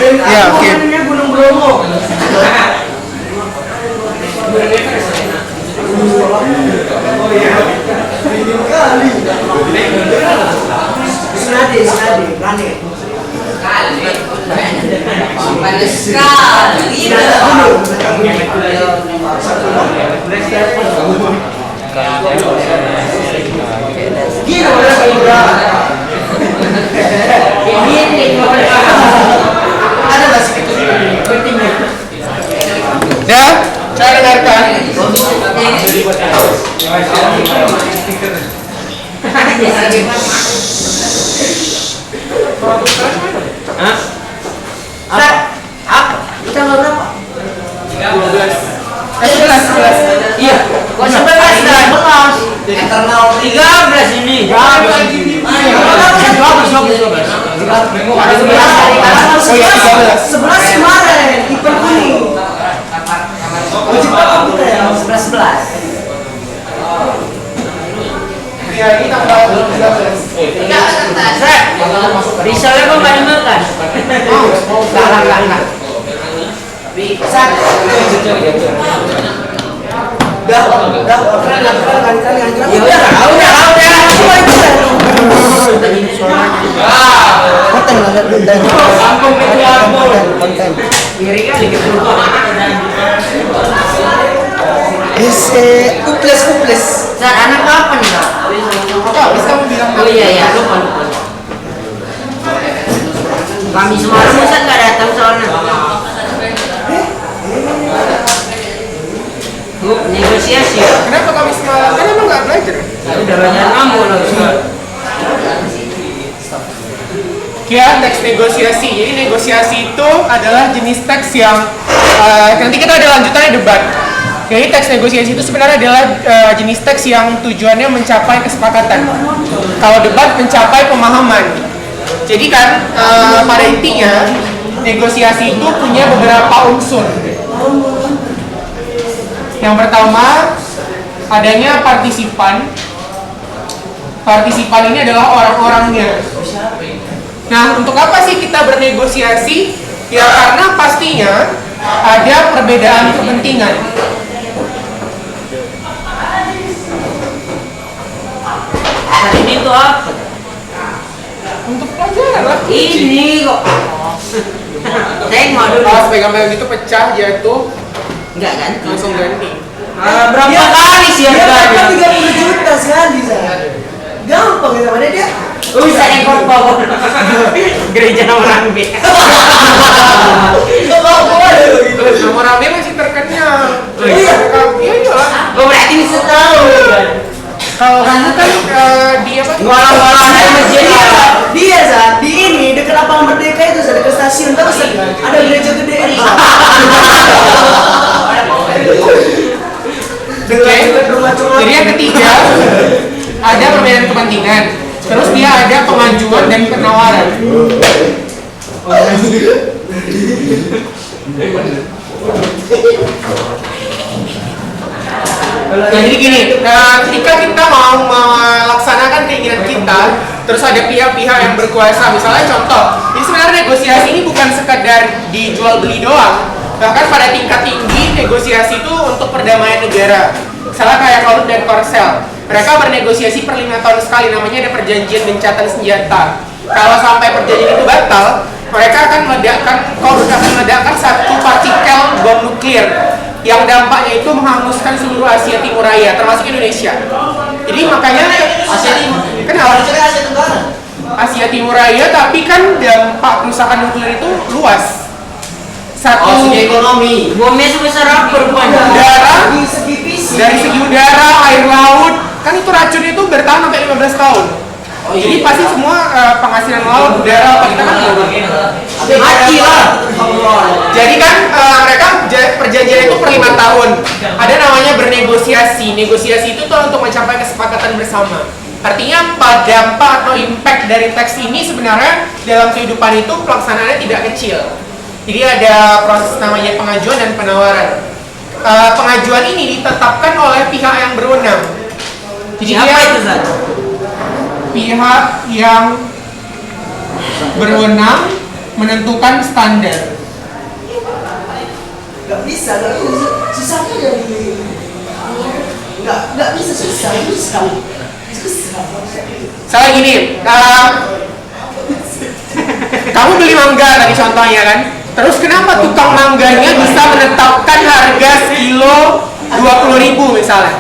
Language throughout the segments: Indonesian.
Ya, oke. Gunung Bromo. Senade, Rane. Panas sekali. Ya, saya dengarkan. Apa? Tanggal berapa? 11. Iya. Kok 11 dah? Eternal 13 ini. 11 kemarin, Iper kuning. Wajib apa kita ya? 11. Ya, ini tanggal 13. Risolnya kok nggak dimakan? Enggak. Sat. Udah. Uples. Sat, anak kapan ya? Bisa kamu bilang Oh iya, lupa. Kami semalam Ustaz nggak datang soalnya. Negosiasi ya? kenapa kami semalam? Kan emang nggak belajar. Ya udah banyak kamu loh Ustaz. Ya, teks negosiasi. Jadi negosiasi itu adalah jenis teks yang nanti kita ada lanjutannya debat. Jadi teks negosiasi itu sebenarnya adalah jenis teks yang tujuannya mencapai kesepakatan. Kalau debat mencapai pemahaman. Jadi kan pada intinya negosiasi itu punya beberapa unsur. Yang pertama adanya partisipan. Partisipan ini adalah orang-orangnya. Nah, untuk apa sih kita bernegosiasi? Ya karena pastinya ada perbedaan kepentingan. Hari ini tuh apa? Untuk pelajaran lah. Ini kok. Tengok dulu. Pas pegang-pegang itu pecah jatuh, Enggak kan? langsung ganti. Berapa kali sih Dia harganya? 30 juta sekali, Zat. Gampang ya mana dia? Bisa ekor bawah. Gereja nomor ambil. Nomor AB masih terkenyang. Iya. Iya lah. Oh berarti bisa tahu. Kalau kamu kan di apa? Walau-walau ada masjid ya. Dia Zat, di ini dekat lapangan Merdeka itu Zat, dekat stasiun terus ada gereja gede ini. Jadi yang ketiga ada perbedaan kepentingan. Terus dia ada pengajuan dan penawaran. Nah, jadi gini, ketika kita mau melaksanakan keinginan kita, terus ada pihak-pihak yang berkuasa, misalnya contoh, ini sebenarnya negosiasi ini bukan sekadar dijual beli doang, bahkan pada tingkat tinggi negosiasi itu untuk perdamaian negara. Misalnya kayak Kolut dan Korsel, mereka bernegosiasi per 5 tahun sekali, namanya ada perjanjian gencatan senjata. Kalau sampai perjanjian itu batal, mereka akan Kolut akan meledakkan satu partikel bom nuklir yang dampaknya itu menghanguskan seluruh Asia Timur Raya, termasuk Indonesia. Jadi makanya Asia Timur, kenapa? Asia Timur Raya, tapi kan dampak kerusakan nuklir itu luas. Satu Segi ekonomi. Bomnya sebesar apa rupanya? udara, Di segi fisik. dari segi udara, air laut, kan itu racunnya itu bertahan sampai 15 tahun. Jadi pasti semua penghasilan laut, udara, apa kita kan Mati lah. Jadi kan mereka perjanjian itu per 5 tahun. Ada namanya bernegosiasi. Negosiasi itu tuh untuk mencapai kesepakatan bersama. Artinya apa dampak atau impact dari teks ini sebenarnya dalam kehidupan itu pelaksanaannya tidak kecil. Jadi ada proses namanya pengajuan dan penawaran. Pengajuan ini ditetapkan oleh pihak yang berwenang. Jadi Siapa dia itu, Zat? pihak yang berwenang menentukan standar. Nggak bisa, susahnya dari nggak bisa susah. Soalnya gini, kamu beli mangga tadi contohnya kan, terus kenapa tukang mangganya bisa menetapkan harga sekilo 20.000 misalnya,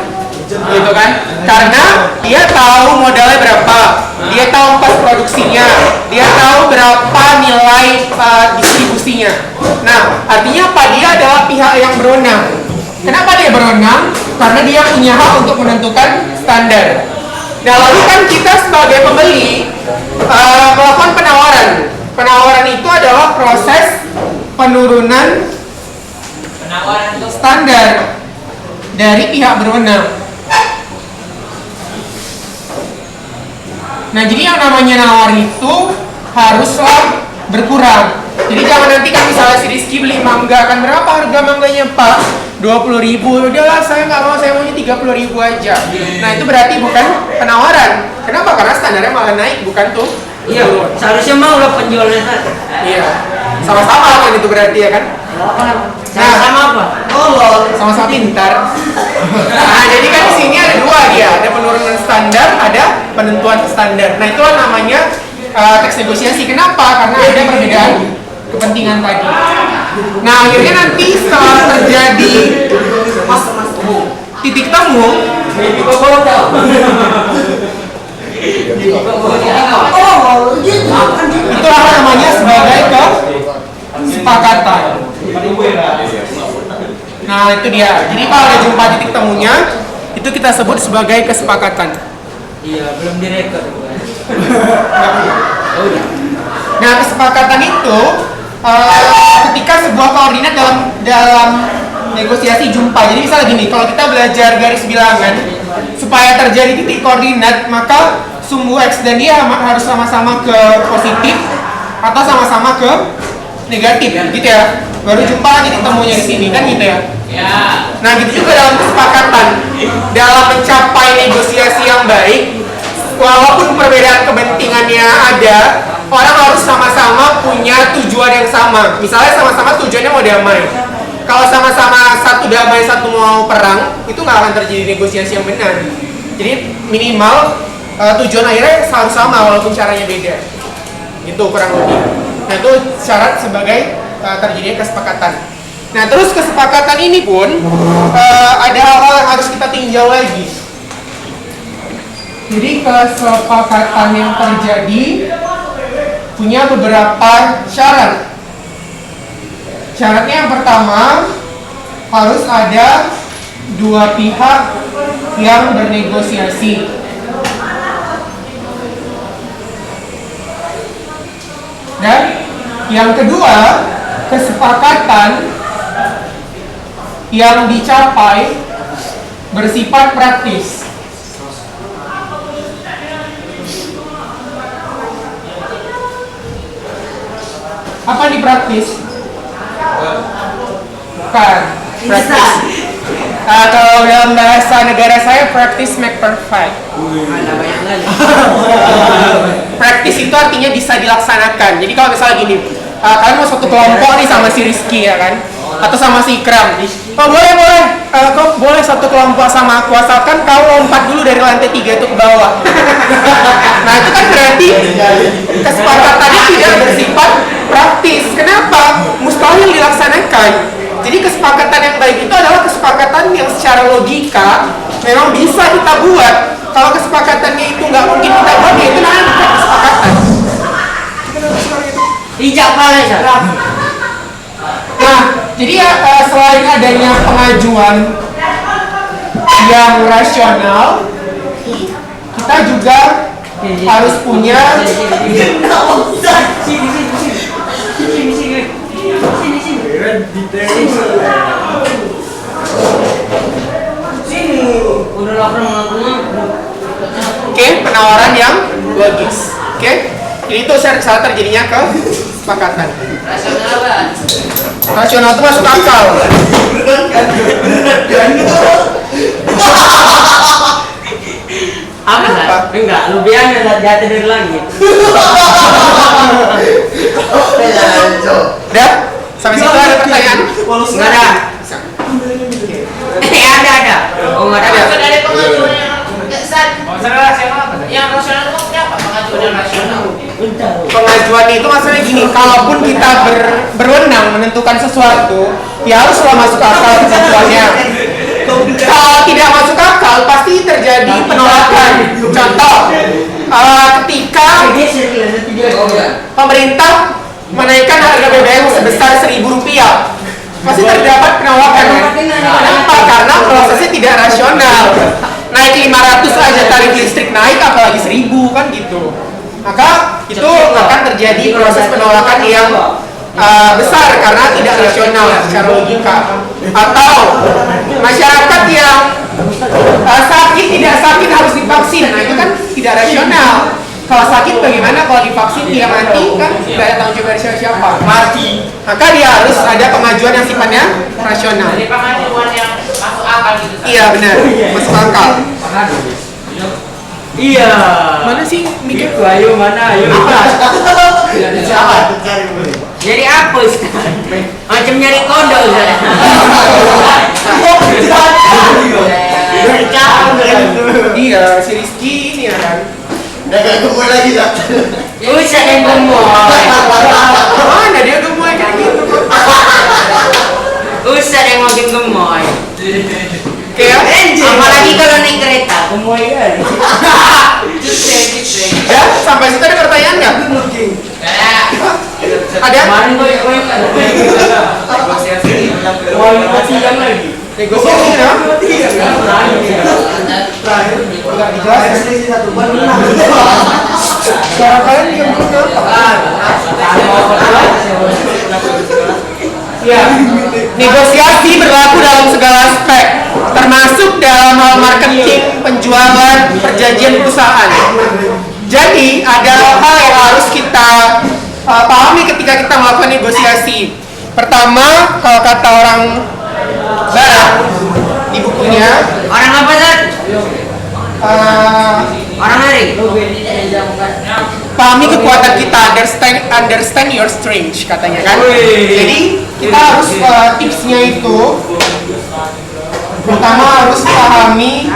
gitu kan? Karena dia tahu modalnya berapa, dia tahu ongkos produksinya, dia tahu berapa nilai distribusinya. Nah, artinya apa? Dia adalah pihak yang berwenang. Kenapa dia berwenang? Karena dia punya hak untuk menentukan standar. Nah, lalu kan kita sebagai pembeli melakukan penawaran. Penawaran itu adalah proses penurunan standar dari pihak berwenang. Nah, jadi yang namanya nawar itu haruslah berkurang. Jadi jangan nanti kan misalnya si Rizky beli mangga, kan berapa harga mangganya Pak? 20.000. Udahlah saya nggak mau, saya maunya 30.000 aja. Nah, itu berarti bukan penawaran. Kenapa? Karena standarnya malah naik, bukan tuh? Iya, seharusnya mau lah penjualnya, Zat. Iya. Sama-sama kan itu berarti ya kan? Sama apa? Oh, Sama-sama pintar. Nah, jadi kan di sini ada dua dia, ada penurunan standar, ada penentuan standar. Nah, itulah namanya teks negosiasi. Kenapa? Karena ada perbedaan kepentingan tadi. Nah, akhirnya nanti setelah terjadi titik temu, itulah namanya sebagai kesepakatan. Nah, itu dia. Jadi kalau ada jumpa titik temunya, itu kita sebut sebagai kesepakatan. Iya, belum direkod. Nah, kesepakatan itu ketika sebuah koordinat dalam negosiasi jumpa. Jadi misalnya gini, kalau kita belajar garis bilangan, supaya terjadi titik koordinat, maka sumbu X dan Y harus sama-sama ke positif atau sama-sama ke negatif, gitu ya. Baru jumpa titik temunya di sini, kan gitu ya. Nah, gitu juga dalam kesepakatan, dalam mencapai negosiasi yang baik, walaupun perbedaan kepentingannya ada, orang harus sama-sama punya tujuan yang sama. Misalnya sama-sama tujuannya mau damai. Kalau sama-sama satu damai, satu mau perang, itu nggak akan terjadi negosiasi yang benar. Jadi minimal tujuan akhirnya harus sama walaupun caranya beda. Itu kurang lebih. Nah, itu syarat sebagai terjadinya kesepakatan. Nah, terus kesepakatan ini pun ada hal-hal yang harus kita tinjau lagi. Jadi kesepakatan yang terjadi punya beberapa syarat. Syaratnya yang pertama, harus ada dua pihak yang bernegosiasi. Dan yang kedua, kesepakatan yang dicapai bersifat praktis. Apa di praktis? Bukan. Praktis. Kalau dalam bahasa negara saya, practice make perfect. Praktis itu artinya bisa dilaksanakan. Jadi kalau misalnya gini, kalian mau satu kelompok nih sama si Rizky ya kan, atau sama si Ikram. Oh boleh, kau boleh satu kelompok sama aku asalkan kau lompat dulu dari lantai 3 itu ke bawah. Nah, itu kan berarti kesepakatannya tidak bersifat praktis. Kenapa? Mustahil dilaksanakan. Jadi kesepakatan yang baik itu adalah kesepakatan yang secara logika memang bisa kita buat. Kalau kesepakatannya itu nggak mungkin kita buat, ya itu namanya bukan kesepakatan. Ijak malah. Nah, jadi ya selain adanya pengajuan yang rasional, kita juga harus punya Udah lapar ngaku. Oke, penawaran yang logis. Oke, ini tuh saat terjadinya kesepakatan. Rasional apa? Rasional itu masuk akal. Apa Sat? Enggak, lu biar jatuh dari langit. Udah? Sampai situ ada pertanyaan? Enggak ada. Ada. Oh, enggak ada. Ada. Ada pengajuan yang rasional apa? Yang rasional itu maksudnya apa? Pengajuan yang rasional. Pengajuan itu maksudnya gini, kalaupun kita berwenang menentukan sesuatu, ya haruslah masuk akal ketentuannya. Kalau tidak masuk akal, pasti terjadi penolakan. Contoh, ketika pemerintah menaikkan harga BBM sebesar Rp1.000, pasti terdapat penolakan. Kenapa? Karena prosesnya tidak rasional. Naik 500 aja tarif listrik naik, apalagi 1.000 kan gitu. Maka itu akan terjadi proses penolakan yang besar karena tidak rasional secara logika. Atau masyarakat yang sakit tidak sakit harus divaksin, nah itu kan tidak rasional. Kalau sakit bagaimana, kalau divaksin dia mati kan tidak ada tanggung jawab dari siapa, mati. Maka dia harus ada pengajuan yang sifatnya rasional. Jadi pengajuan yang masuk akal gitu. Iya benar, masuk akal. Iya. Mana sih mikir? Ayo mana? Ayo. Siapa? Jadi apa Ustaz? Macam nyari kodok Ustaz. Iya, si Rizky ini ya kan. Ustaz yang gemoy. Mana dia gemoy kayak gitu? Ustaz yang makin gemoy. Kayak Apalagi kalau naik kereta, gemoy kan. ya, sampai situ ada pertanyaan nggak? Ada? Kemarin gue negosiasi yang lagi. Negosiasi ya? Nggak dijelasin. Suara kalian diam dulu kenapa? Ya, negosiasi berlaku dalam segala aspek, termasuk dalam hal marketing, penjualan, perjanjian perusahaan. Jadi ada hal yang harus kita pahami ketika kita melakukan negosiasi. Pertama, kalau kata orang Barat di bukunya, Orang apa Ustaz? Orang hari. pahami kekuatan kita, understand your strength katanya kan. Jadi kita harus tipsnya itu pertama harus pahami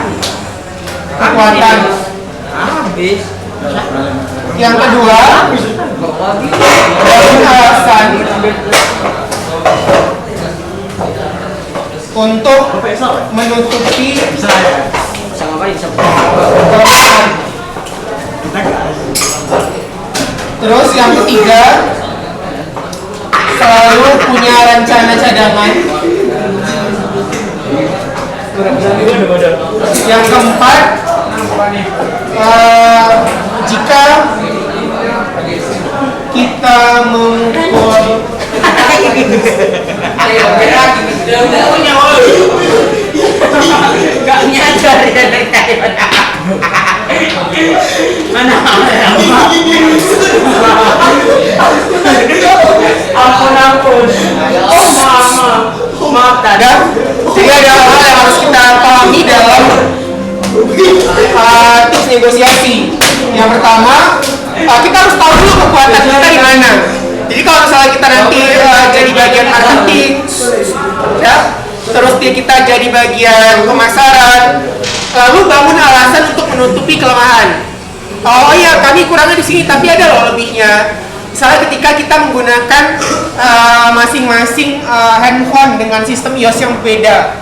kekuatan. Habis. Yang kedua, bangun alasan untuk menutupi Sama apa bisa? kelemahan. Terus yang ketiga, selalu punya rencana cadangan. Yang keempat, jika kita mengukur Gak nyadar ya dari mana ampun maaf ada. Jadi ada hal yang harus kita pahami dalam tips negosiasi. Yang pertama, kita harus tahu dulu kekuatan kita di mana. Jadi kalau misalnya kita nanti jadi bagian marketing, ya, terus kita jadi bagian pemasaran, lalu bangun alasan untuk menutupi kelemahan. Oh iya, kami kurangnya di sini, tapi ada loh lebihnya. Misalnya ketika kita menggunakan masing-masing handphone dengan sistem iOS yang berbeda.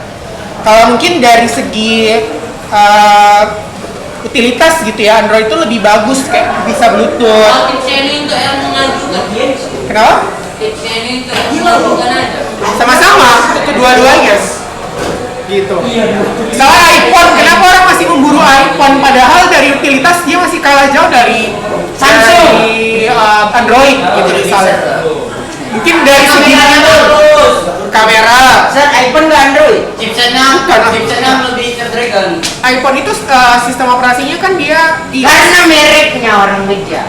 Kalau mungkin dari segi utilitas gitu ya, Android itu lebih bagus, kayak bisa Bluetooth. Tipsnya ini untuk yang mengajukan. Kenapa? Tipsnya ini untuk yang mengajukan aja. Sama-sama, kedua-duanya gitu. Misalnya iPhone, kenapa orang masih memburu iPhone padahal dari utilitas dia masih kalah jauh dari Samsung, Android gitu misalnya. Mungkin dari segi kamera. Set iPhone nggak Android? Chipsetnya lebih terdragon. iPhone itu sistem operasinya kan dia Karena mereknya orang meja.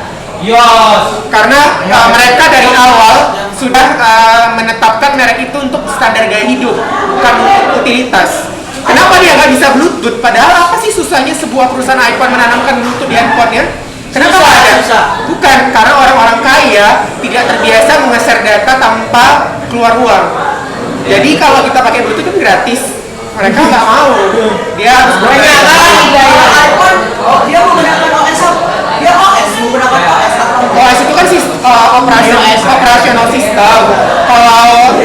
karena mereka dari awal sudah menetapkan merek itu untuk standar gaya hidup, bukan untuk utilitas. Kenapa dia nggak bisa Bluetooth? Padahal apa sih susahnya sebuah perusahaan iPhone menanamkan Bluetooth di handphonenya? Kenapa nggak ada? Bukan, karena orang-orang kaya tidak terbiasa menge-share data tanpa keluar uang. Jadi kalau kita pakai Bluetooth itu gratis. Mereka nggak mau. Dia harus Banyak kali gaya. iPhone, dia menggunakan OS apa? Dia OS menggunakan OS atau OS itu kan operasional system. Kalau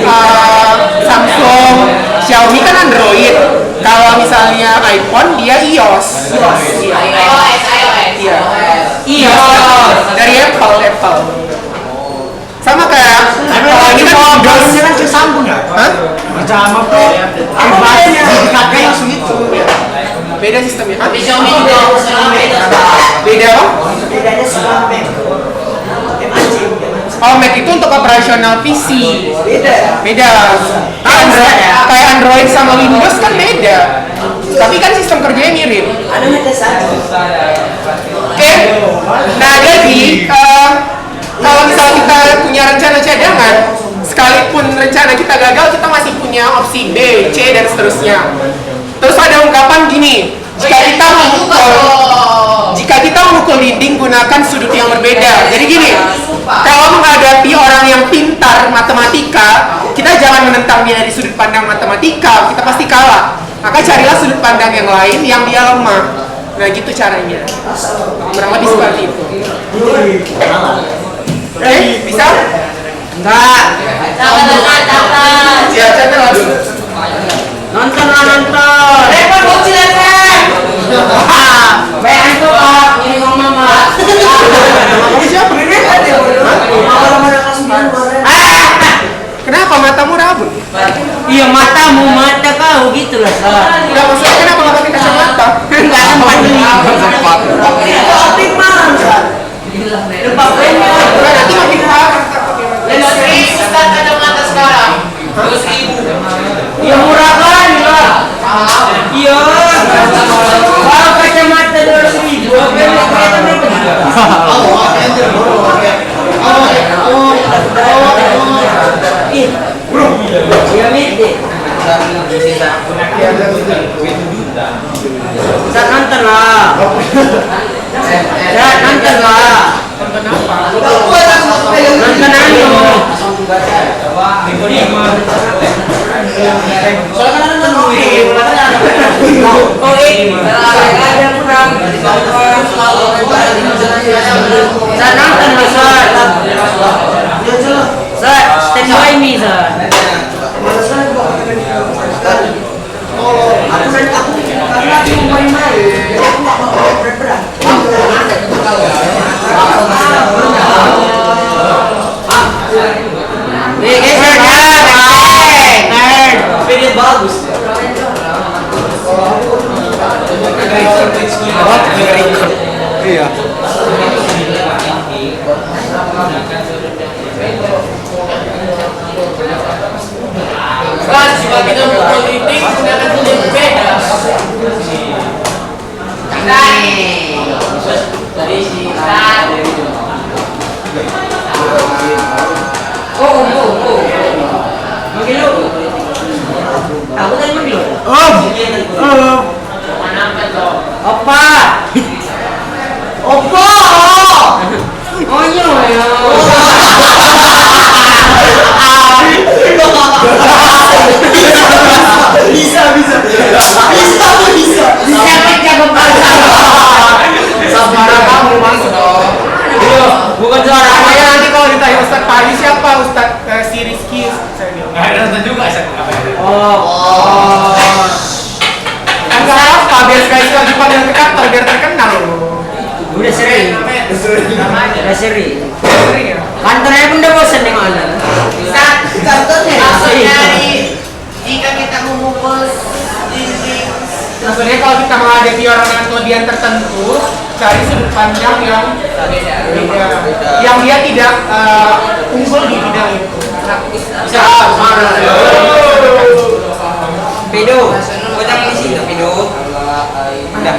Samsung, Xiaomi kan Android. Kalau misalnya iPhone dia iOS. iOS. Iya. iOS. Dari Apple. Sama kayak kalau ini kan Windows. kan kesambung ya? Hah? Sama tuh. Apa bedanya? Dipakai langsung itu. Beda sistemnya. Hah? Tapi Xiaomi juga opsional beda. Beda apa? Bedanya sama Mac. Oh, Mac itu untuk operasional PC. Beda. Beda. Kayak Android sama Windows kan beda. Tapi kan sistem kerjanya mirip. Ada Mac saja. Oke. Nah, jadi kalau misalnya kita punya rencana cadangan, sekalipun rencana kita gagal, kita masih punya opsi B, C, dan seterusnya. Terus ada ungkapan gini, jika kita memukul dinding, gunakan sudut yang berbeda. Jadi gini, kalau menghadapi orang yang pintar matematika, kita jangan menentang dia dari sudut pandang matematika, kita pasti kalah. Maka carilah sudut pandang yang lain yang dia lemah. Nah gitu caranya. Kurang lebih seperti itu. Oke, bisa? Enggak. Ya, catat langsung. Nonton. Repot bocil FM. Baik itu Pak, ini ngomong Mama. Kamu siapa? Malam-malam kelas 9 kemarin. Kenapa matamu rabun? Iya matamu, mata kau gitu lah. Enggak, maksudnya kenapa nggak pakai kacamata? Enggak sempat ini. Itu optik mana? Lupa pennya. Nah, nanti makin parah. Ustaz ada mata sekarang. 2.000. Ya murah kan lah. Iya. Kalau kacamata 200.000, apa yang kelihatan berapa juta? Ih, bro. Iya mete. Saat nonton lah. Saat nonton lah. Nonton anu. Oh ini. Ada kurang. Saat nonton lah Sat. Sat, stand by me Sat. Karena aku main-main, jadi aku nggak mau berat-berat. Geser kan. Video bagus. Iya. Kan jika kita mukul dinding gunakan sudut yang berbeda. Dari si Ustaz. Oh. Manggil lu. Aku tadi manggil lu. Mana apa tuh? Opa. Opa. Oh iya ya. Bisa. Siapa jago bahasa? Suara kamu masuk dong. Bukan suara Makanya saya. nanti kalau ditanya Ustadz Padi siapa? Ustadz si Rizky. Saya bilang. Oh. Kan nggak apa, biar sekali-sekali dipanggil ke kantor biar terkenal. Udah sering. Udah sering. Sering ya? Kantornya pun udah bosan dengan Anda. Ustaz, Kantornya. maksudnya jika kita memukul dinding. Maksudnya kalau kita menghadapi orang dengan kelebihan tertentu, cari sudut pandang yang beda, yang dia tidak unggul di bidang itu. Bisa mana? Pedo, kocang di sini pedo. Udah.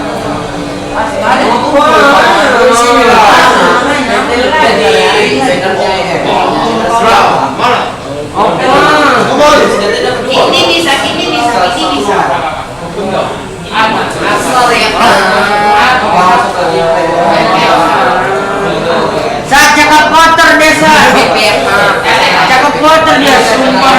Ini bisa. Saat cakap kotor desa. Cakap kotor dia sumpah.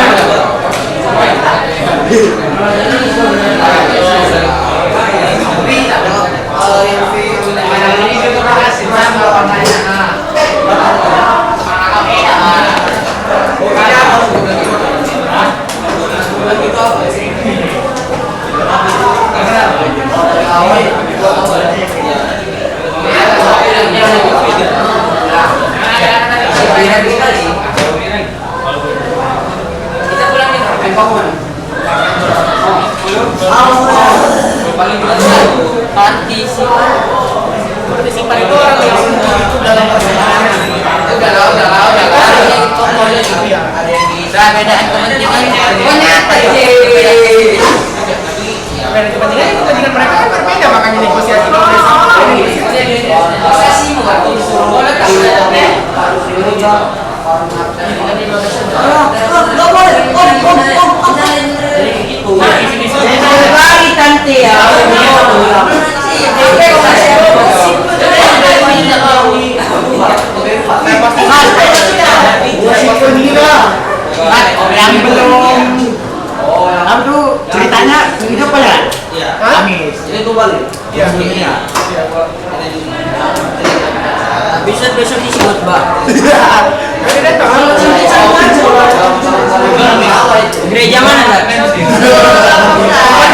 Partisipan itu orang yang itu dalam persaingan. Perbedaan kepentingan nyata Perbedaan kepentingan itu kepentingan mereka kan berbeda, makanya negosiasi boleh sama Lagi tante ya. Yang belum. Apa tuh ceritanya itu apa ya? Amis. Ini tuh balik. Iya. Besok isi buat mbak. Nanti datang. Gereja mana tak?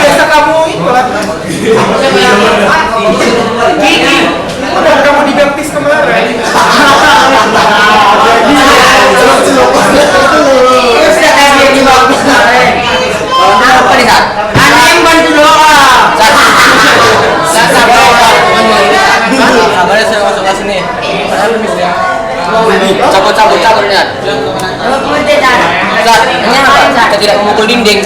Biasa kamu itu lah. Gini, udah kamu dibaptis kemarin. Terus katanya dibaptis kemarin. Apa nih tak? Ada yang bantu doa. Sabarnya saya masuk kelas ini. Cabut-cabutnya. Kita tidak memukul dinding.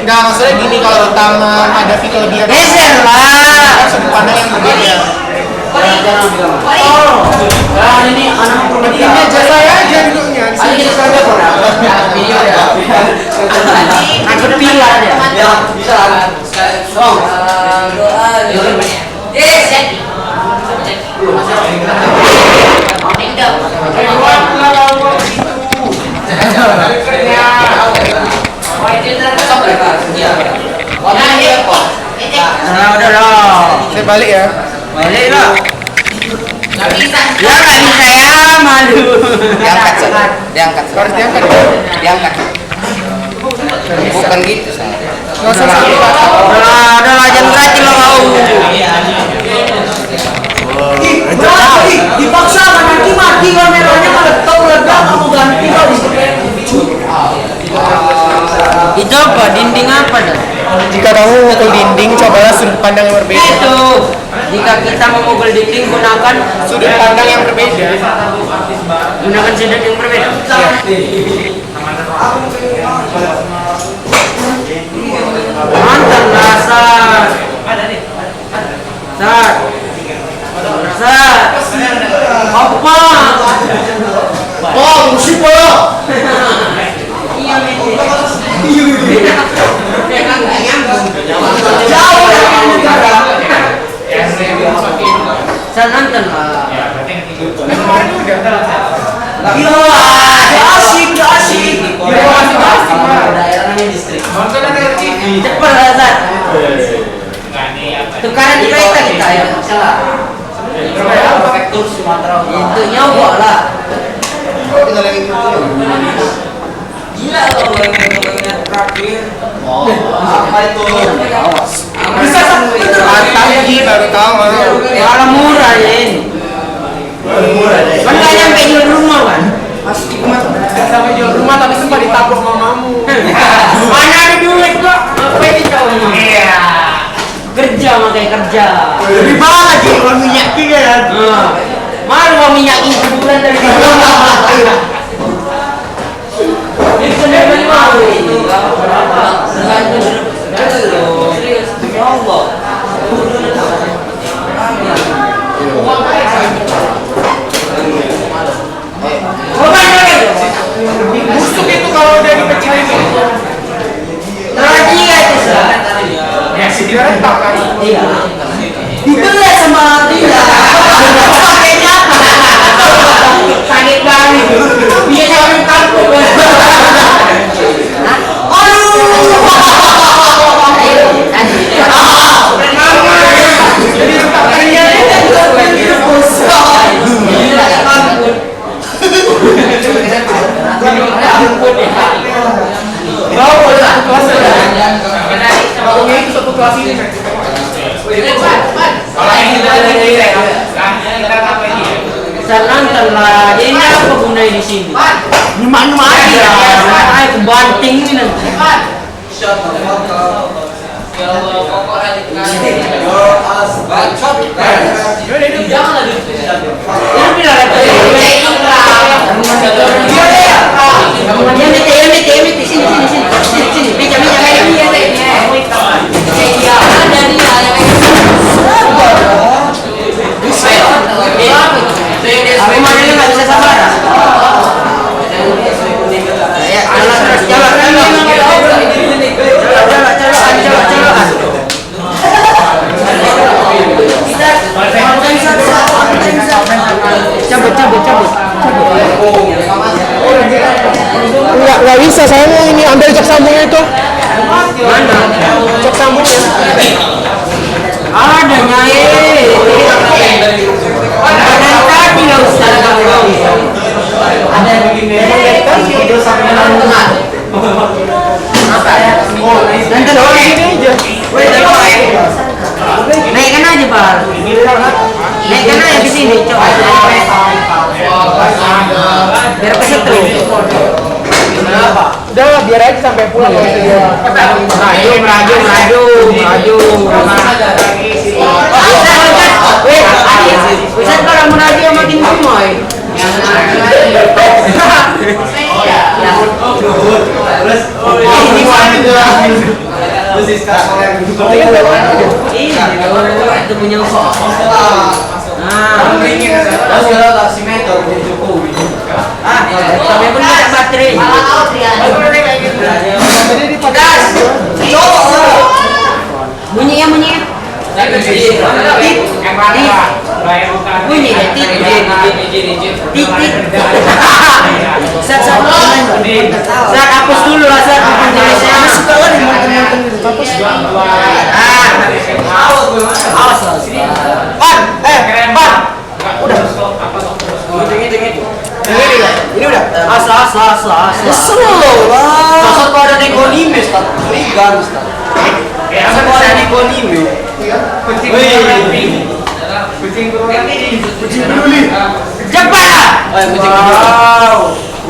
Enggak, maksudnya gini, kalau utama ada kelebihan Geser lah. sudut pandang yang berbeda. Ini anak Ini aja saya aja dulunya. Di sini kita ada video ya. Aku pilar ya. Ya, bisa. Udah lah. Saya balik ya. Balik lah. Ya nggak bisa ya, malu. Diangkat. Harus diangkat. Diangkat. Bukan gitu saya. Nggak usah sampai kata. Udah jangan rajin lo mau. Dipaksa maki kameranya meletup meledak kamu ganti kau di sini. Itu apa? Dinding apa dah? Jika kamu memukul dinding, cobalah sudut pandang yang berbeda. Itu. Jika kita memukul dinding, gunakan Sudut pandang yang berbeda. gunakan sudut yang berbeda. Mantan dasar. Apa? Oh, musik bola. Jauh dari negara. Saya nonton lah. Gila, asik. Cepat lah, Zat. Tukaran kereta kita ya. Salah. Prefektur Sumatera. Itu nyawa lah. Gila loh, yang terakhir. Apa itu? Bisa lagi baru tahu. Malah murah ya ini. Kan nggak nyampe jual rumah kan? Pasti nggak sampai jual rumah tapi sempat ditabok mamamu. Mana ada duit kok? Apa ini kau? Iya. Kerja makanya kerja. Lebih banget sih uang minyak juga ya. Malu uang minyak ini sebulan dari Itu memang mau itu. Berapa? Serius. Ya Allah. Busuk itu kalau udah dikecilin itu. Lagi aja sah. Ya sih dia retak kan. Iya. Dibelah sama dia. Pakainya Sakit banget. Dia sampai kampung. Satu kelas ini. Kalau ini kita ngapain dia? Santan lah. Ini apa gunanya di sini? nyuma aja. Ay, kebanting ini nanti. Nggak bisa, saya mau ini ambil cok sambungnya itu. Mana? Cok sambungnya. Ada nyai. Ada tadi nggak usah ada begini. Itu sampai tengah. Nanti naikkan aja Pak. Naikkan aja di sini coba. Biar kesetrum. Udah biar aja sampai pulang. Maju. Bisa kalau maju makin gemoy. Itu punya tapi pun ada baterai. Bunyi. Bunyi deh, Saat hapus dulu lah saat penjelasannya. Awas. Ini udah. Asa. Slow lah. Masa kau ada nekonime, Ustaz? Ligan, Ustaz. Masa kau ada nekonime? Kucing Peduli. Cepat!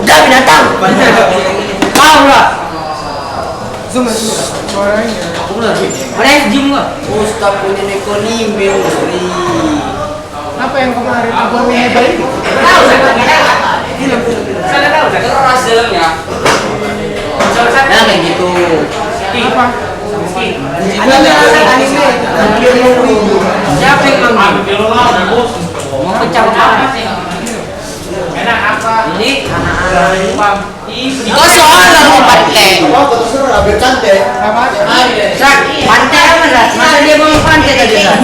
Udah binatang. Kau lah. Zoom suaranya. Mana yang zoom nggak? Ustaz punya nekonime. Apa yang kemarin abang hebat itu? Keras dalamnya. Nah kayak gitu. Apa? Siapa yang ngambil? Mau pecah apa? enak apa? Ini Oh soalnya mau pantai. Oh betul suruh ambil cantik. Sak, pantai apa Sak? Masa dia mau pantai tadi Sak?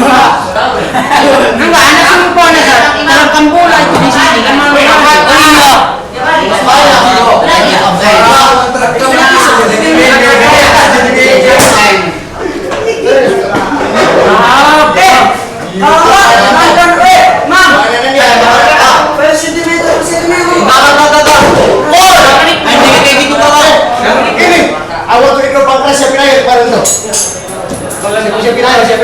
Enggak, anak semua nih Sak. Terapkan bola itu di sini kan malu banget. Oh Siapin aja.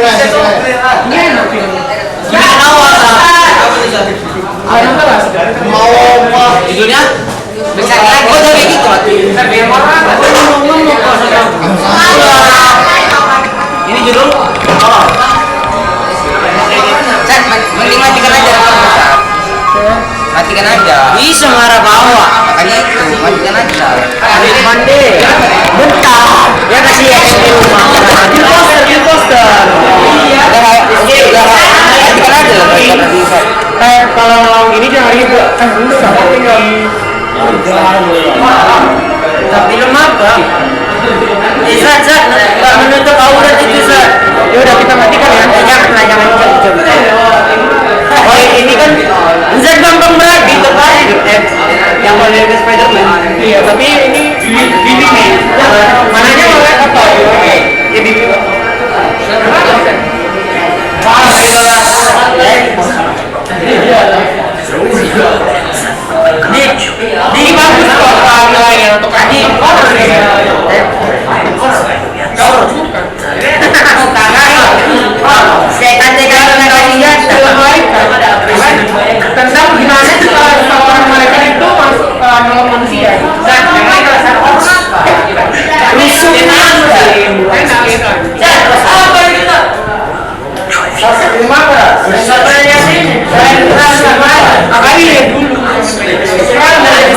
Mau apa? Judulnya besar lagi. Oh, jadi gitu. Ini judul. Cak, mending matikan aja. Matikan aja. Bisa marah bawa. Makanya itu. matikan aja. Mandi. Bentar. Ya kasih ya di rumah. Di poster. Iya. Matikan aja lah. Kalau ini jangan ribet. Tinggal. Tapi lemah bang. Zat, nggak menutup aurat itu Zat. Ya udah kita matikan ya. Jangan coba. Oh ini kan Zat gampang berat gitu Pak. Yang boleh ke Spiderman. Iya, tapi ini bibi nih. Mananya oleh apa? Ya bibi. Di bagus kok nilainya untuk Adi. Tentang gimana seorang malaikat itu masuk ke dalam manusia. Dan yang lain adalah satu orang apa? Rusuh Enak itu. apa itu? Gimana? Sebenarnya sih saya merasa Apa ini dulu? Sekarang dari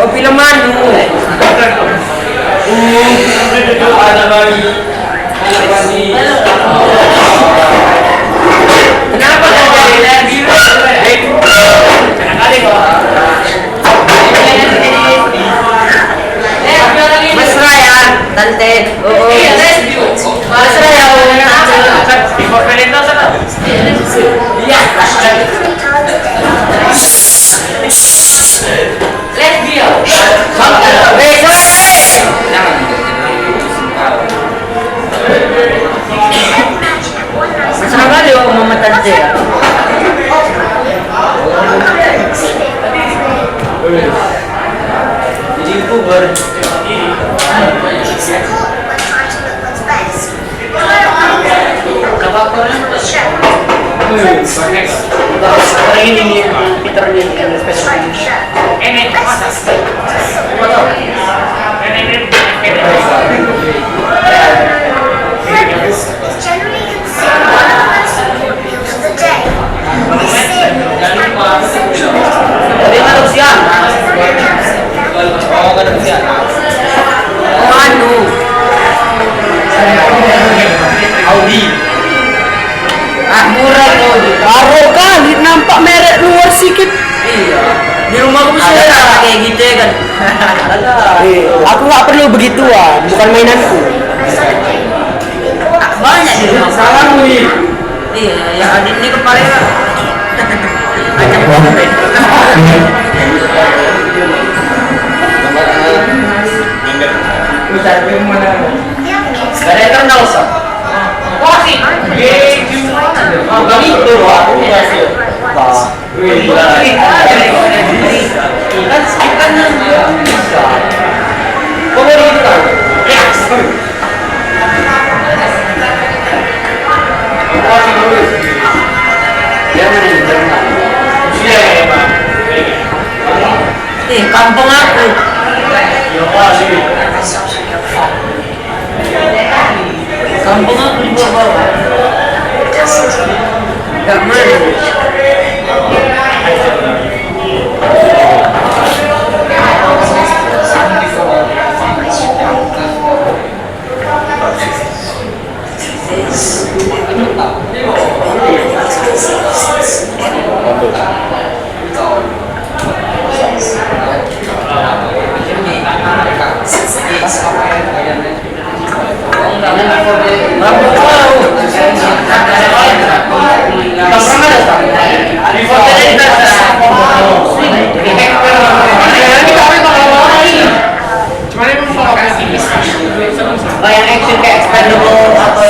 oh film manu. Kenapa kau jadi lagi? Mas Raya, tante. Oh. Mas Raya, Sama dia Mama Tante. Jadi YouTuber. Orang ini Peter nih yang spesial. Ini masa? Dari manusia. Oh, manusia. Manu. Audi. Ah, murah tuh. Karo kali nampak merek luar sikit. Iya. Di rumah aku sih ada kayak gitu ya kan. Aku nggak perlu begituan, bukan mainanku. Banyak di rumah. Salam Wi. Iya, ya adik ini kemarin lah. Acak banget. Bisa di mana? Gak ada internal sah. Wah sih. Oh, gak itu aku kasih. Kan bisa. Kok mau gitu? Ya. Jangan internal. Kampung aku. Kampung aku di bawah. Gak mau. Yang action kayak Expendable atau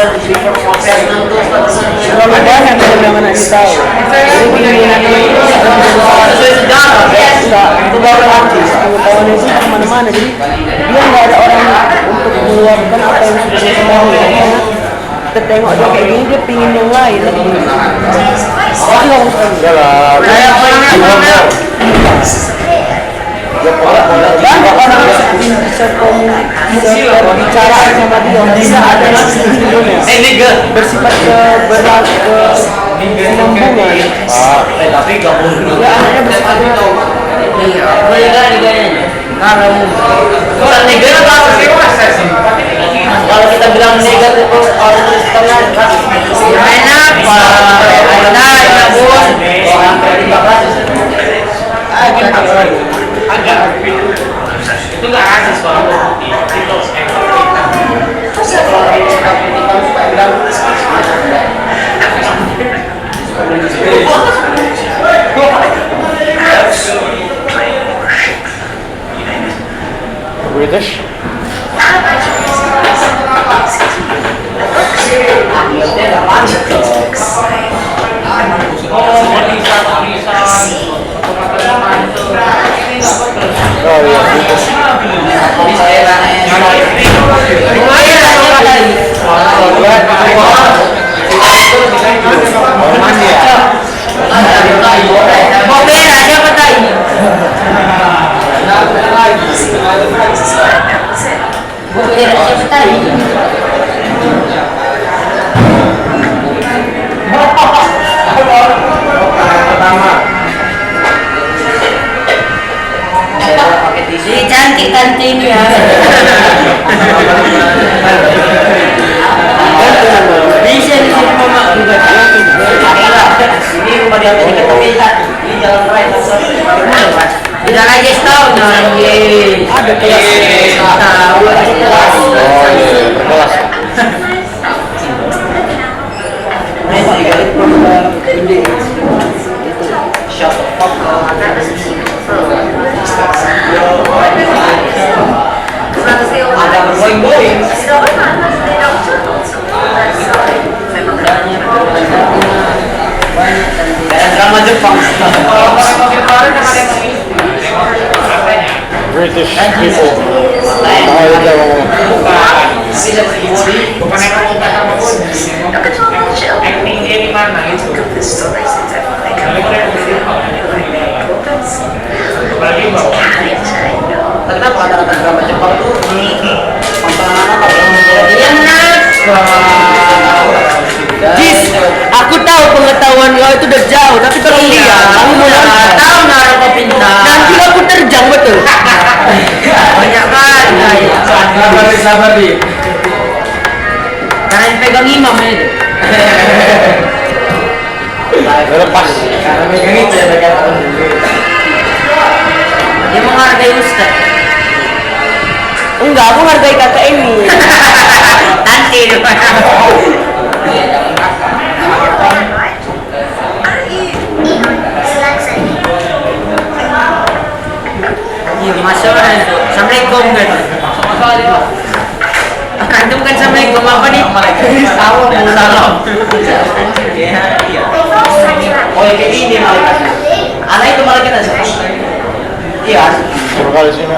Ada yang belum anak kita tahu. sesuai sejarah Itu baru artis, tahun itu kemana-mana. Jadi dia nggak ada orang untuk mengeluarkan apa yang sudah dia tahu. Kita tengok dia kayak gini, dia pingin yang lain lagi. Oh, enggak lah. kayak banyak orang yang bisa berbicara sama dia, bisa ada yang bersifat kesinambungan. Tapi gak boleh. Ya anaknya bersifat Iya, boleh digayanya. Kalau negara bahasa dewasa sih. Kalau kita bilang negatif orang Kristennya enak, ada bos, orang 13. Agak itu nggak rasis kalau itu British. Oh iya, British. Jadi cantik tante ini ya. Bisa di sini mama juga. Ini rumah dia tadi kita lihat di jalan raya. Tidak lagi setahun lagi. ada kelas. Tahu lagi kelas. Oh iya, berkelas. Shut the fuck up. Ada bergoing-going. Kayak drama Jepang. British people. Oh iya, ngomong. bukan yang kamu kata apapun acting dia di mana itu apalagi bawa Kenapa kata-kata drama Jepang tuh Diam nak. Jis, aku tahu pengetahuan kau itu udah jauh, tapi tolong dia, kamu mau nonton. Tahu nggak kau pintar. Nanti aku terjang betul. Banyak kali. sabar di Jangan pegang imam itu. Lepas. karena megang itu ya pegang Dia menghargai ustaz. Enggak, aku menghargai kakak ini. Nanti itu. Iya, masalah itu. Assalamualaikum kan. Antum kan assalamualaikum apa nih? Salam. Oh, kayak ini malaikatnya. Anak itu malaikat aja. Iya. Berapa kali sini?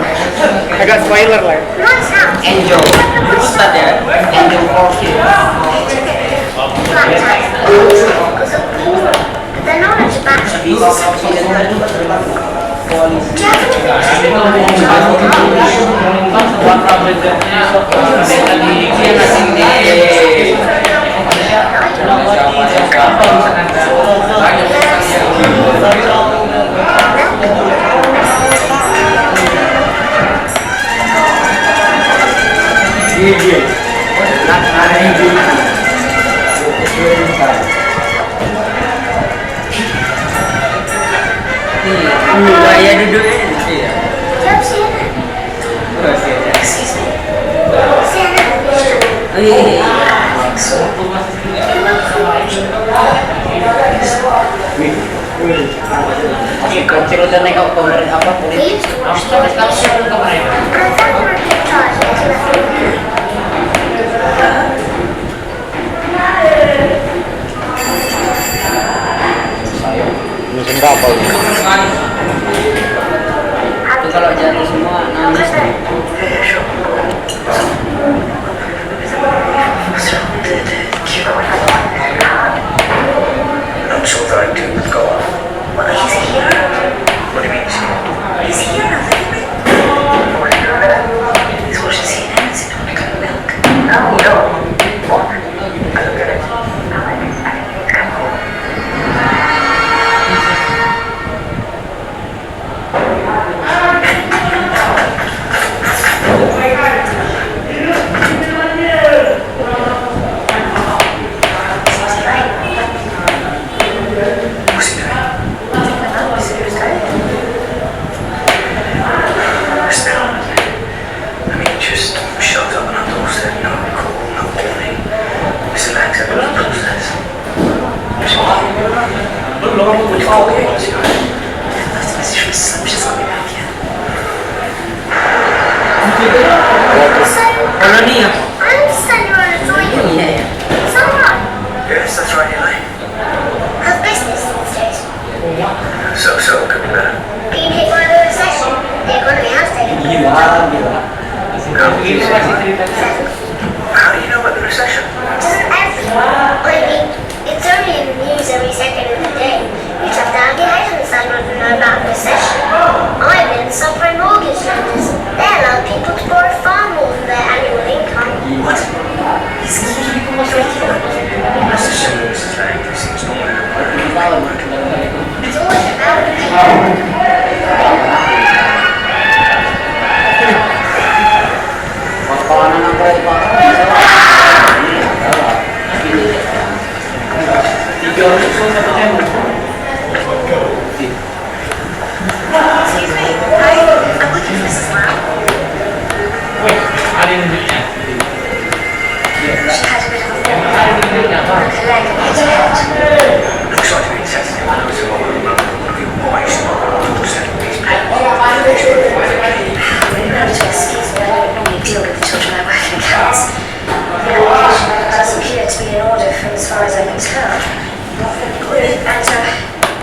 Agak spoiler lah. Angel. Ustaz ya. Angel 4K. Ya duduk. Iya. Kecil udah naik apa politik? Mesin kapal. Itu kalau jatuh semua nangis. I'm sure that I do go on. Well, he's here. What do you mean he's here? He's here.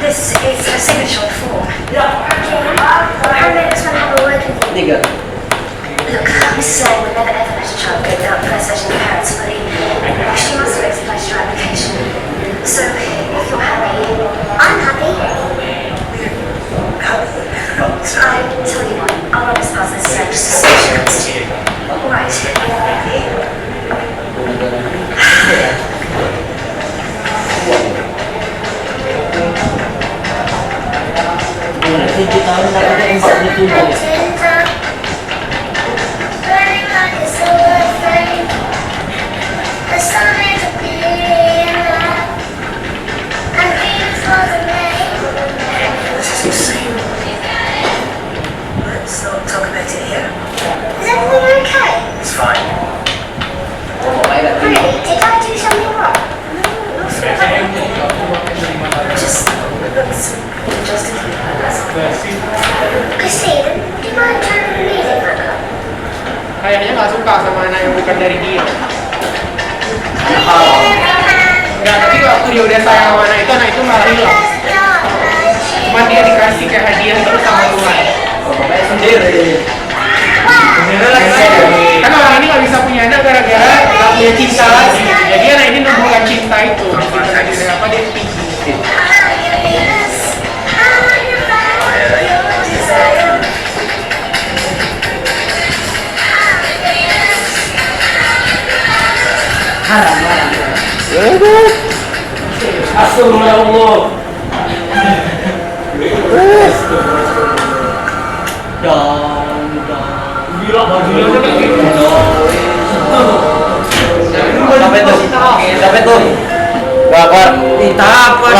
This is a signature form. How many just want to have a word with you? Look, Mrs. Lang would never ever let a child go without first letting the parents fully. She must have explained your application. So, if you're happy, I'm happy. I tell you what, I'll run this past this just to see right. This is insane. Let's not talk about it here. Is everything okay? It's fine. Really? Did I do something wrong? No, just looks injustice. Christine, do you mind turning the music back up? Kayaknya nggak suka sama anak yang bukan dari dia. Nggak, tapi waktu dia udah sayang sama anak itu malah hilang. Cuma dia dikasih kayak hadiah terus sama Tuhan. Kan orang ini nggak bisa punya anak gara-gara nggak punya cinta lagi. Jadi anak ini numbuhkan cinta itu. Apa dia pikir? Haram. Astagfirullah. Gila bajunya udah kayak gitu. Siapa itu? Bakar. Kita apa?